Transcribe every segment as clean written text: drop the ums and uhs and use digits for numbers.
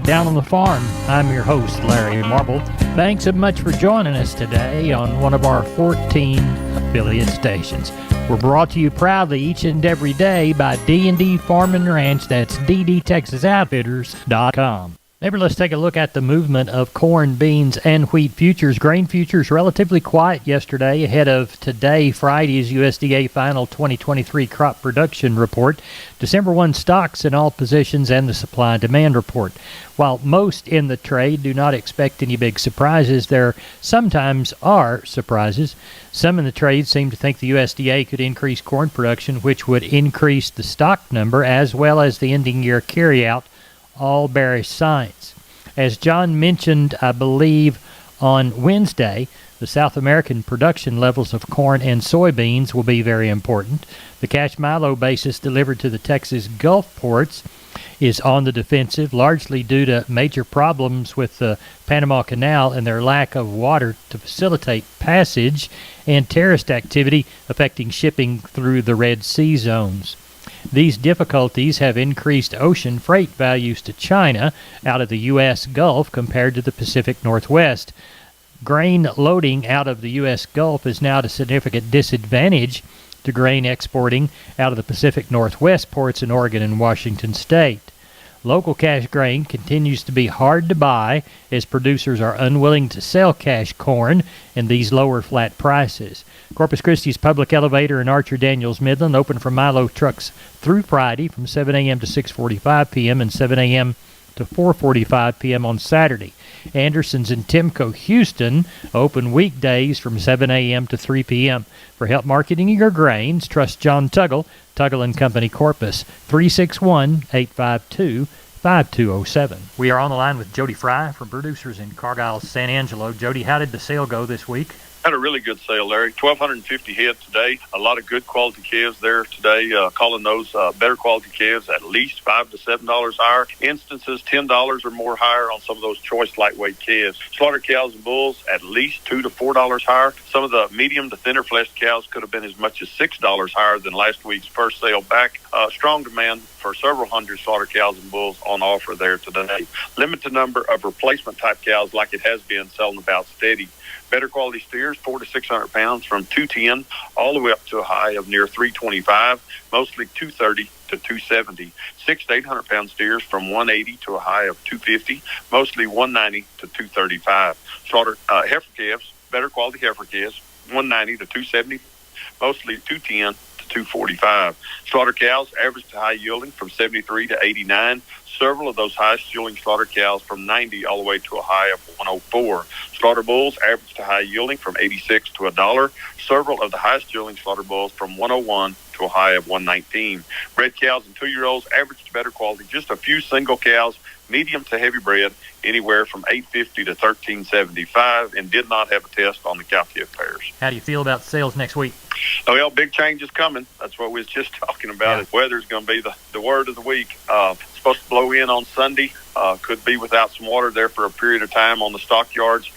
Down on the Farm. I'm your host, Larry Marble. Thanks so much for joining us today on one of our 14 affiliate stations. We're brought to you proudly each and every day by D&D Farm and Ranch. That's ddtexasoutfitters.com. Neighbor, let's take a look at the movement of corn, beans, and wheat futures. Grain futures relatively quiet yesterday ahead of today, Friday's USDA final 2023 crop production report, December 1 stocks in all positions, and the supply and demand report. While most in the trade do not expect any big surprises, there sometimes are surprises. Some in the trade seem to think the USDA could increase corn production, which would increase the stock number as well as the ending year carryout, all bearish signs. As John mentioned, I believe, on Wednesday, the South American production levels of corn and soybeans will be very important. The cash Milo basis delivered to the Texas Gulf ports is on the defensive, largely due to major problems with the Panama Canal and their lack of water to facilitate passage, and terrorist activity affecting shipping through the Red Sea zones. These difficulties have increased ocean freight values to China out of the U.S. Gulf compared to the Pacific Northwest. Grain loading out of the U.S. Gulf is now at a significant disadvantage to grain exporting out of the Pacific Northwest ports in Oregon and Washington State. Local cash grain continues to be hard to buy as producers are unwilling to sell cash corn in these lower flat prices. Corpus Christi's Public Elevator in Archer Daniels Midland open for Milo trucks through Friday from 7 a.m. to 6:45 p.m. and 7 a.m. to 4:45 p.m. on Saturday. Anderson's and Timco Houston open weekdays from 7 a.m. to 3 p.m. For help marketing your grains, trust John Tuggle, Tuggle & Company Corpus, 361-852-5207. We are on the line with Jody Fry from Producers in Cargyle, San Angelo. Jody, how did the sale go this week? Had a really good sale, Larry. 1,250 head today. A lot of good quality calves there today. Calling those better quality calves at least $5 to $7 higher. Instances $10 or more higher on some of those choice lightweight calves. Slaughter cows and bulls at least $2 to $4 higher. Some of the medium to thinner fleshed cows could have been as much as $6 higher than last week's first sale back. Strong demand for several hundred slaughter cows and bulls on offer there today. Limited number of replacement type cows like it has been, selling about steady. Better quality steers, 400 to 600 pounds, from 210 all the way up to a high of near 325, mostly 230 to 270. 600 to 800 pound steers from 180 to a high of 250, mostly 190 to 235. Slaughter heifer calves, better quality heifer calves, 190 to 270, mostly 210 to 245. Slaughter cows, average to high yielding from 73 to 89. Several of those highest yielding slaughter cows from 90 all the way to a high of 104. Slaughter bulls, average to high yielding from 86 to $1. Several of the highest yielding slaughter bulls from 101 to a high of 119. Bred cows and 2-year-olds, average to better quality, just a few single cows, medium to heavy bred, anywhere from $850 to $1375, and did not have a test on the cow-calf pairs. How do you feel about sales next week? Well, big changes coming. That's what we was just talking about. Yeah. Weather's going to be the word of the week. Supposed to blow in on Sunday. Could be without some water there for a period of time on the stockyards.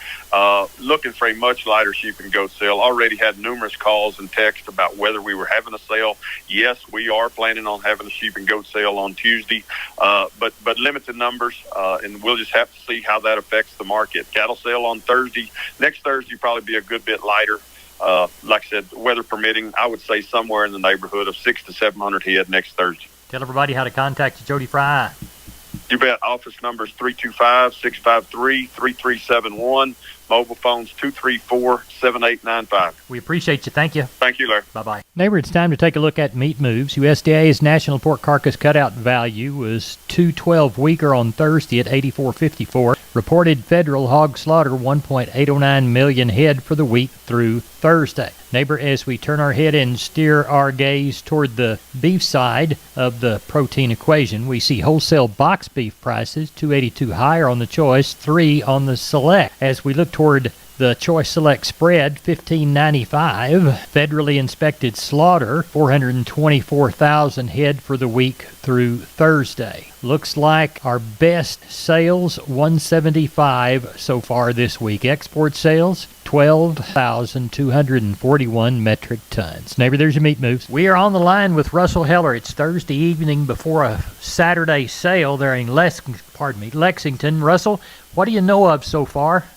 Looking for a much lighter sheep and goat sale. Already had numerous calls and texts about whether we were having a sale. Yes, we are planning on having a sheep and goat sale on Tuesday, but limited numbers, and we'll just have to see how that affects the market. Cattle sale on Thursday. Next Thursday probably be a good bit lighter. Like I said, weather permitting, I would say somewhere in the neighborhood of 600 to 700 head next Thursday. Tell everybody how to contact you, Jody Fry. You bet. Office number is 325-653-3371. Mobile phones 234-7895. We appreciate you. Thank you. Thank you, Larry. Bye-bye. Neighbor, it's time to take a look at meat moves. USDA's national pork carcass cutout value was 212 weaker on Thursday at 84.54. Reported federal hog slaughter 1.809 million head for the week through Thursday. Neighbor, as we turn our head and steer our gaze toward the beef side of the protein equation, we see wholesale box beef prices $2.82 higher on the choice, $3 on the select. As we look toward the Choice Select spread, $15.95. Federally inspected slaughter, 424,000 head for the week through Thursday. Looks like our best sales, 175 so far this week. Export sales, 12,241 metric tons. Neighbor, there's your meat moves. We are on the line with Russell Heller. It's Thursday evening before a Saturday sale there in Lexington. Russell, what do you know of so far?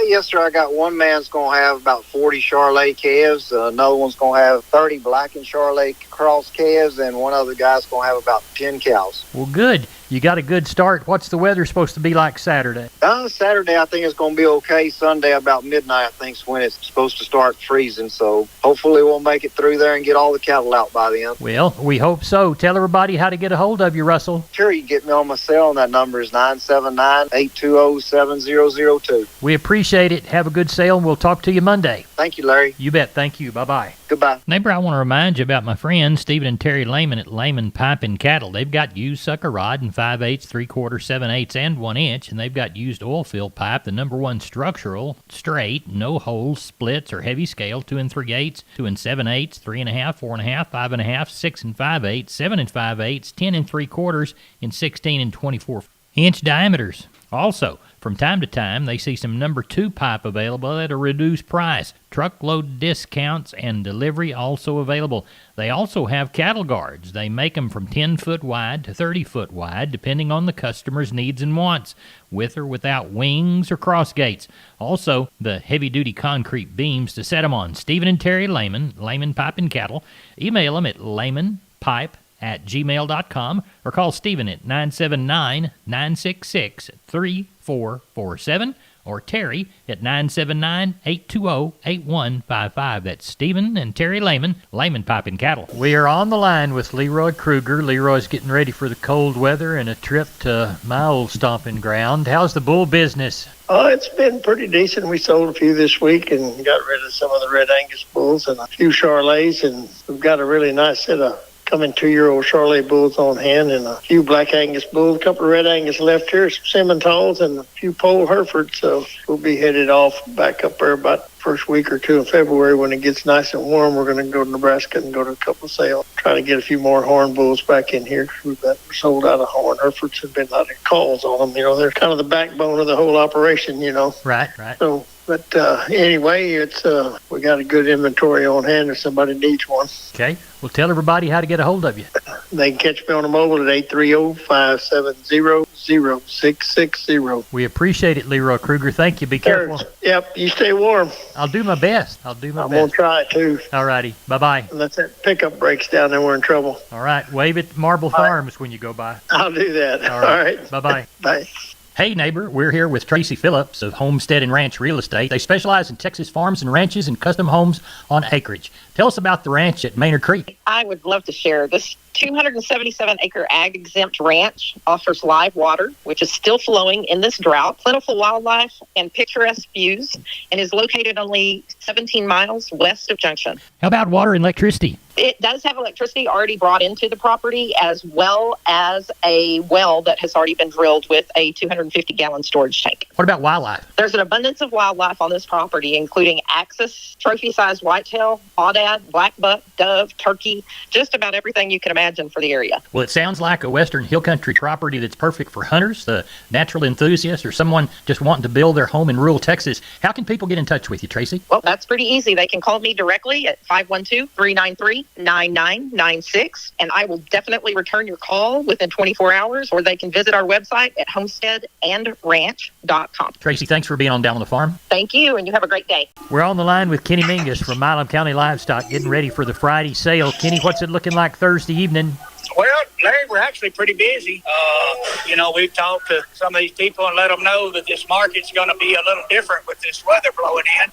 Yes, sir. I got one man's going to have about 40 Charolais calves. Another one's going to have 30 blackened Charolais cross calves, and one other guy's going to have about 10 cows. Well, good. You got a good start. What's the weather supposed to be like Saturday? Saturday, I think it's going to be okay. Sunday, about midnight, I think is when it's supposed to start freezing. So hopefully we'll make it through there and get all the cattle out by then. Well, we hope so. Tell everybody how to get a hold of you, Russell. Sure, you can get me on my cell, and that number is 979-820-7002. We appreciate it. Have a good sale, and we'll talk to you Monday. Thank you, Larry. You bet. Thank you. Bye-bye. Goodbye. Neighbor, I want to remind you about my friends Stephen and Terry Lehman at Lehman Pipe and Cattle. They've got used sucker rod in 5/8, 3/4, 7/8, and 1 inch, and they've got used oil field pipe, the #1 structural, straight, no holes, splits, or heavy scale, 2 3/8, 2 7/8, 3.5, 4.5, 5.5, 6 5/8, 7 5/8, 10 3/4, and 16 24 inch diameters. Also, from time to time, they see some #2 pipe available at a reduced price. Truckload discounts and delivery also available. They also have cattle guards. They make them from 10-foot wide to 30-foot wide, depending on the customer's needs and wants, with or without wings or cross gates. Also, the heavy-duty concrete beams to set them on. Stephen and Terry Lehman, Lehman Pipe and Cattle. Email them at lehmanpipe@gmail.com or call Stephen at 979-966-3447 or Terry at 979-820-8155. That's Stephen and Terry Lehman, Lehman Pipe and Cattle. We are on the line with Leroy Kruger. Leroy's getting ready for the cold weather and a trip to my old stomping ground. How's the bull business? It's been pretty decent. We sold a few this week and got rid of some of the Red Angus bulls and a few Charolais, and we've got a really nice set of coming 2-year-old Charolais bulls on hand and a few Black Angus bulls, a couple of Red Angus left here, some Simmentals, and a few Pole Herefords. So we'll be headed off back up there about first week or two in February when it gets nice and warm. We're going to go to Nebraska and go to a couple of sales. Try to get a few more horn bulls back in here because we've got sold out of horn Herefords and been a lot of calls on them. You know, they're kind of the backbone of the whole operation, you know. Right. So, but anyway, it's we got a good inventory on hand if somebody needs one. Okay. Well, tell everybody how to get a hold of you. They can catch me on the mobile at 830-570-0660. We appreciate it, Leroy Kruger. Thank you. Be careful. Yep, you stay warm. I'll do my best. I'm going to try it, too. All righty. Bye-bye. Unless that pickup breaks down, then we're in trouble. All right. Wave at Marble Farms when you go by. I'll do that. All right. Bye-bye. Bye. Hey, neighbor, we're here with Tracy Phillips of Homestead and Ranch Real Estate. They specialize in Texas farms and ranches and custom homes on acreage. Tell us about the ranch at Maynard Creek. I would love to share. This 277-acre ag-exempt ranch offers live water, which is still flowing in this drought, plentiful wildlife, and picturesque views, and is located only 17 miles west of Junction. How about water and electricity? It does have electricity already brought into the property, as well as a well that has already been drilled with a 250-gallon storage tank. What about wildlife? There's an abundance of wildlife on this property, including axis, trophy-sized whitetail, aoudad, black buck, dove, turkey, just about everything you can imagine for the area. Well, it sounds like a western hill country property that's perfect for hunters, the natural enthusiast, or someone just wanting to build their home in rural Texas. How can people get in touch with you, Tracy? Well, that's pretty easy. They can call me directly at 512-393-9996, and I will definitely return your call within 24 hours, or they can visit our website at homesteadandranch.com. Tracy, thanks for being on Down on the Farm. Thank you, and you have a great day. We're on the line with Kenny Mingus from Milam County Livestock, getting ready for the Friday sale. Kenny, what's it looking like Thursday evening? Well, Larry, we're actually pretty busy. We've talked to some of these people and let them know that this market's going to be a little different with this weather blowing in,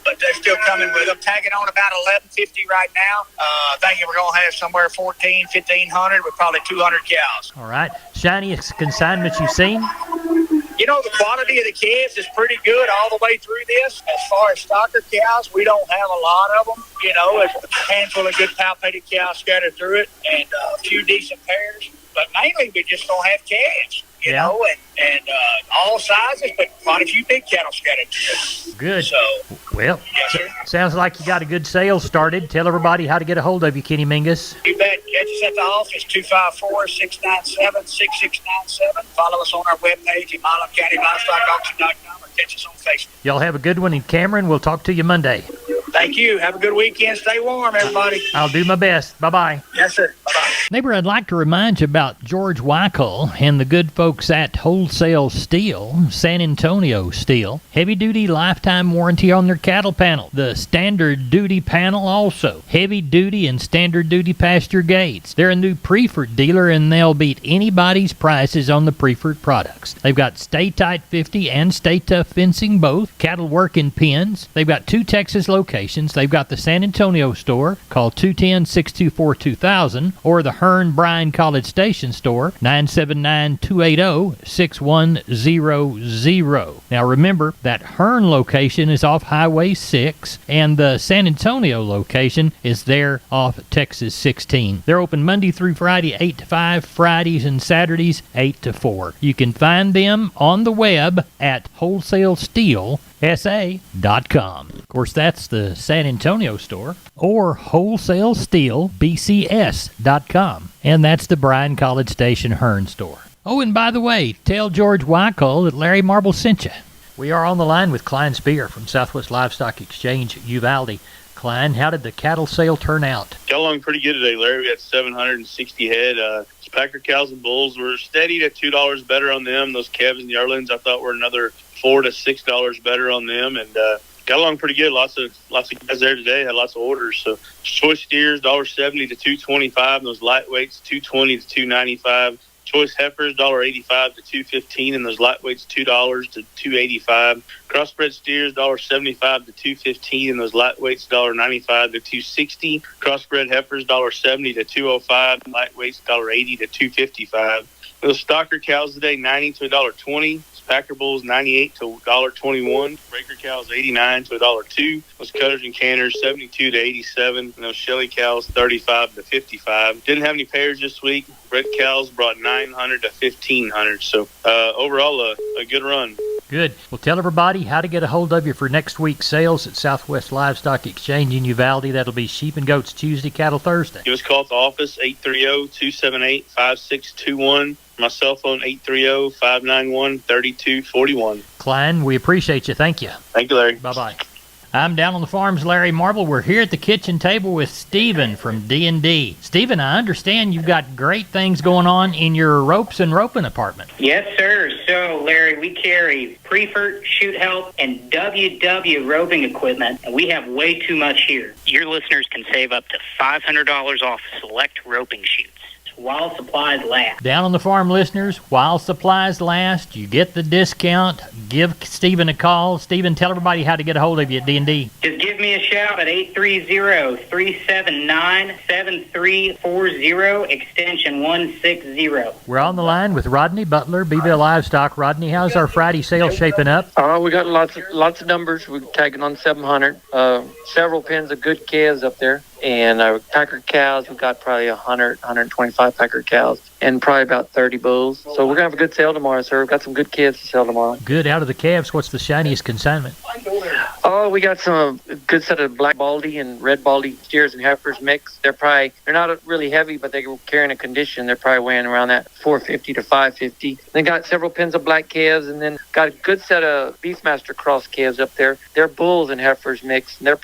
but they're still coming with them, tagging on about 1150 right now. Thinking we're going to have somewhere 1,500 with probably 200 cows. All right. Shiniest consignments you've seen? You know, the quality of the calves is pretty good all the way through this. As far as stocker cows, we don't have a lot of them. You know, a handful of good palpated cows scattered through it and a few decent pairs. but mainly we just don't have calves, you Yeah. know, and all sizes, but quite a few big cattle scattered. Good. So, Well, yes, sir. sounds like you got a good sales started. Tell everybody how to get a hold of you, Kenny Mingus. You bet. Catch us at the office, 254-697-6697. Follow us on our webpage at MilamCountyLivestockAuction.com or catch us on Facebook. Y'all have a good one. And Cameron, we'll talk to you Monday. Thank you. Have a good weekend. Stay warm, everybody. I'll do my best. Bye-bye. Yes, sir. Bye-bye. Neighbor, I'd like to remind you about George Weichel and the good folks at Wholesale Steel, San Antonio Steel. Heavy-duty lifetime warranty on their cattle panel. The standard duty panel also. Heavy-duty and standard duty pasture gates. They're a new Preferred dealer, and they'll beat anybody's prices on the Preferred products. They've got Stay Tight 50 and Stay Tough fencing both. Cattle work in pens. They've got 2 Texas locations. They've got the San Antonio store. Call 210-624-2000 or the Hearn Bryan College Station store, 979-280-6100. Now remember, that Hearn location is off Highway 6, and the San Antonio location is there off Texas 16. They're open Monday through Friday, 8 to 5, Fridays and Saturdays, 8 to 4. You can find them on the web at wholesalesteelsa.com. Of course, that's the San Antonio store, or wholesalesteelbcs.com. And that's the Bryan College Station Hearn store. Oh, and by the way, tell George Weichel that Larry Marble sent you. We are on the line with Klein Spear from Southwest Livestock Exchange, Uvalde. Klein, how did the cattle sale turn out? Got along pretty good today, Larry. We had 760 head. Packer cows and bulls were steady at $2 better on them. Those calves and yearlings, I thought, were another $4 to $6 better on them, and got along pretty good. Lots of guys there today. Had lots of orders. So choice steers $1.70 to $2.25. And those lightweights $2.20 to $2.95. Choice heifers $1.85 to $2.15, and those lightweights $2 to $2.85. Crossbred steers $1.75 to $2.15, and those lightweights $1.95 to $2.60. Crossbred heifers $1.70 to $2.05, and lightweights $1.80 to $2.55. Those stocker cows today $90 to $1.20. Packer bulls $98 to $1.21. Breaker cows $89 to $1.02. Those cutters and canners $72 to $87. And those Shelly cows $35 to $55. Didn't have any pairs this week. Bred cows brought 900 to 1,500. So overall, a good run. Good. Well, tell everybody how to get a hold of you for next week's sales at Southwest Livestock Exchange in Uvalde. That'll be sheep and goats Tuesday, cattle Thursday. Give us a call at the office, 830-278-5621. My cell phone, 830-591-3241. Klein, we appreciate you. Thank you. Thank you, Larry. Bye-bye. I'm down on the farm's Larry Marble. We're here at the kitchen table with Stephen from D&D. Stephen, I understand you've got great things going on in your ropes and roping department. Yes, sir. So, Larry, we carry Preferred, Shoot Help, and WW roping equipment, and we have way too much here. Your listeners can save up to $500 off select roping shoots while supplies last. Down on the farm, listeners, while supplies last, you get the discount. Give Stephen a call. Stephen, tell everybody how to get a hold of you at D&D. Just give me a shout at 830-379-7340, extension 160. We're on the line with Rodney Butler, Beeville Livestock. Rodney, how's our Friday sale shaping up? We got lots of numbers. We're tagging on 700. Several pens of good calves up there. And our Packer cows, we've got probably 100, 125 Packer cows, and probably about 30 bulls. So we're going to have a good sale tomorrow, sir. We've got some good calves to sell tomorrow. Good. Out of the calves, what's the shiniest consignment? Oh, we got some good set of black baldy and red baldy steers and heifers mixed. They're not really heavy, but they're carrying a condition. They're probably weighing around that 450 to 550. They got several pens of black calves, and then got a good set of Beefmaster cross calves up there. They're bulls and heifers mixed, and they're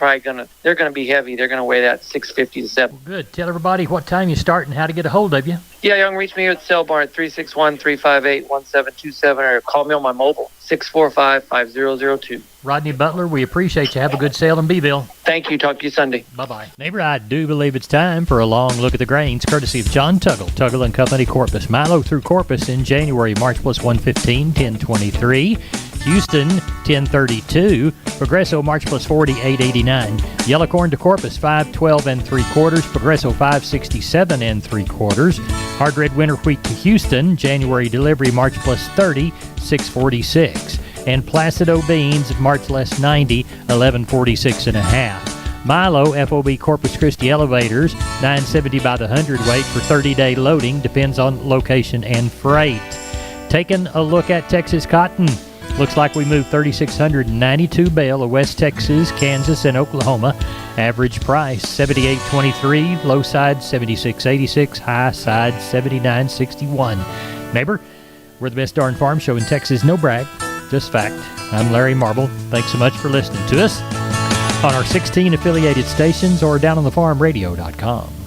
gonna be heavy. They're gonna weigh that 650 to 7. Well, good. Tell everybody what time you start and how to get a hold of you. Yeah, you can reach me at Cell Barn at 361-358-1727, or call me on my mobile, 645-5002. Rodney Butler, we appreciate you. Have a good sale in Beeville. Thank you. Talk to you Sunday. Bye-bye. Neighbor, I do believe it's time for a long look at the grains, courtesy of John Tuggle, Tuggle & Company, Corpus. Milo through Corpus in January, March plus 115, 1023. Houston, 1032. Progresso, March plus 40, 889. Yellow corn to Corpus, 512 3/4. Progresso, 567 3/4. Hard red winter wheat to Houston, January delivery, March plus 30, 646. And Placido beans, March less 90, 1146 1/2. Milo FOB Corpus Christi elevators, $9.70 by the hundredweight for 30-day loading, depends on location and freight. Taking a look at Texas cotton. Looks like we moved 3,692 bale of West Texas, Kansas, and Oklahoma. Average price $78.23, low side $76.86, high side $79.61. Neighbor, we're the best darn farm show in Texas. No brag, just fact. I'm Larry Marble. Thanks so much for listening to us on our 16 affiliated stations or down on thefarmradio.com.